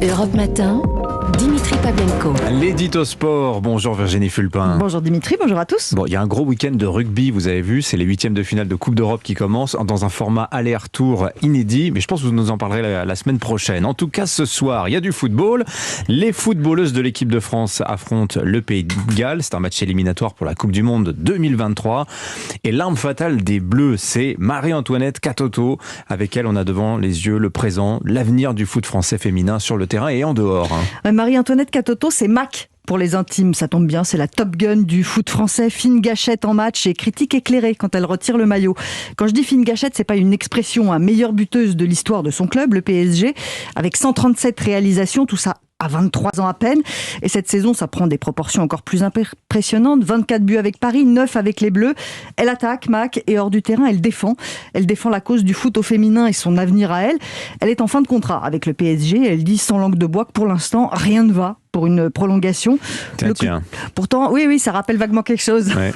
Europe Matin, Dimitri Pavlenko. L'édito sport. Bonjour Virginie Fulpin. Bonjour Dimitri, bonjour à tous. Bon, il y a un gros week-end de rugby, vous avez vu, c'est les 8e de finale de Coupe d'Europe qui commencent dans un format aller-retour inédit, mais je pense que vous nous en parlerez la semaine prochaine. En tout cas, ce soir, il y a du football. Les footballeuses de l'équipe de France affrontent le Pays de Galles. C'est un match éliminatoire pour la Coupe du Monde 2023. Et l'arme fatale des Bleus, c'est Marie-Antoinette Katoto. Avec elle, on a devant les yeux le présent, l'avenir du foot français féminin sur le terrain et en dehors. Marie-Antoinette Katoto, c'est Mac pour les intimes, ça tombe bien, c'est la Top Gun du foot français, fine gâchette en match et critique éclairée quand elle retire le maillot. Quand je dis fine gâchette, c'est pas une expression, meilleure buteuse de l'histoire de son club, le PSG, avec 137 réalisations, tout ça à 23 ans à peine. Et cette saison, ça prend des proportions encore plus impressionnantes. 24 buts avec Paris, 9 avec les Bleus. Elle attaque, Mac, et hors du terrain, elle défend. Elle défend la cause du foot au féminin et son avenir à elle. Elle est en fin de contrat avec le PSG. Elle dit sans langue de bois que pour l'instant, rien ne va pour une prolongation. Tiens. Pourtant, oui, ça rappelle vaguement quelque chose. Ouais.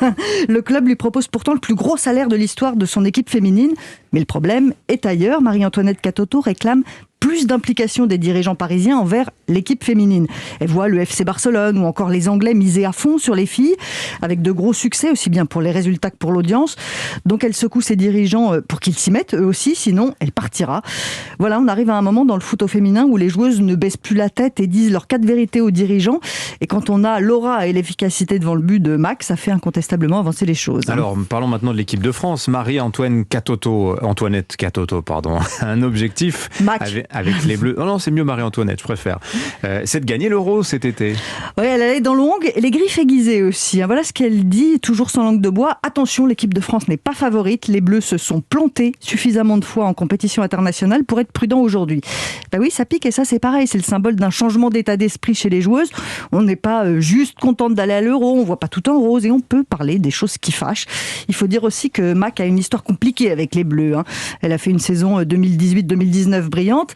Le club lui propose pourtant le plus gros salaire de l'histoire de son équipe féminine. Mais le problème est ailleurs. Marie-Antoinette Katoto réclame plus d'implication des dirigeants parisiens envers l'équipe féminine. Elle voit le FC Barcelone ou encore les Anglais miser à fond sur les filles, avec de gros succès, aussi bien pour les résultats que pour l'audience. Donc elle secoue ses dirigeants pour qu'ils s'y mettent, eux aussi, sinon elle partira. Voilà, on arrive à un moment dans le foot au féminin où les joueuses ne baissent plus la tête et disent leurs 4 vérités aux dirigeants. Et quand on a l'aura et l'efficacité devant le but de Mac, ça fait incontestablement avancer les choses. Alors, parlons maintenant de l'équipe de France. Antoinette Katoto, un objectif avec les Bleus. Non, c'est mieux Marie-Antoinette, je préfère. C'est de gagner l'Euro cet été. Oui, elle allait dans l'ongle et les griffes aiguisées aussi. Voilà ce qu'elle dit, toujours sans langue de bois. Attention, l'équipe de France n'est pas favorite. Les Bleus se sont plantés suffisamment de fois en compétition internationale pour être prudents aujourd'hui. Ben oui, ça pique et ça c'est pareil. C'est le symbole d'un changement d'état d'esprit chez les joueuses. On n'est pas juste contente d'aller à l'Euro, on voit pas tout en rose et on peut parler des choses qui fâchent. Il faut dire aussi que Mac a une histoire compliquée avec les Bleus. Elle a fait une saison 2018-2019 brillante.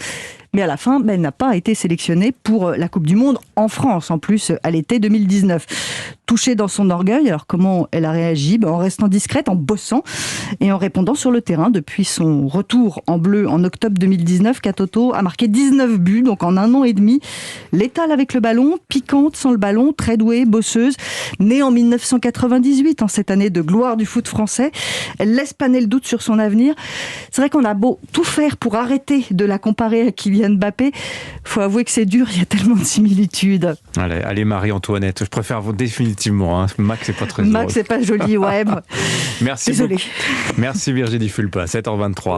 Mais à la fin, elle n'a pas été sélectionnée pour la Coupe du Monde en France, en plus à l'été 2019. Touchée dans son orgueil, alors comment elle a réagi ? En restant discrète, en bossant et en répondant sur le terrain. Depuis son retour en bleu en octobre 2019, Katoto a marqué 19 buts, donc en 1 an et demi. Létale avec le ballon, piquante sans le ballon, très douée, bosseuse. Née en 1998, en cette année de gloire du foot français, elle laisse planer le doute sur son avenir. C'est vrai qu'on a beau tout faire pour arrêter de la comparer à Kylian Mbappé, faut avouer que c'est dur, il y a tellement de similitudes. Allez Marie-Antoinette, je préfère vous définitivement. Mac, c'est pas très Mac, c'est pas joli, ouais. Merci. Désolé. Merci Virginie Fulpin, 7h23.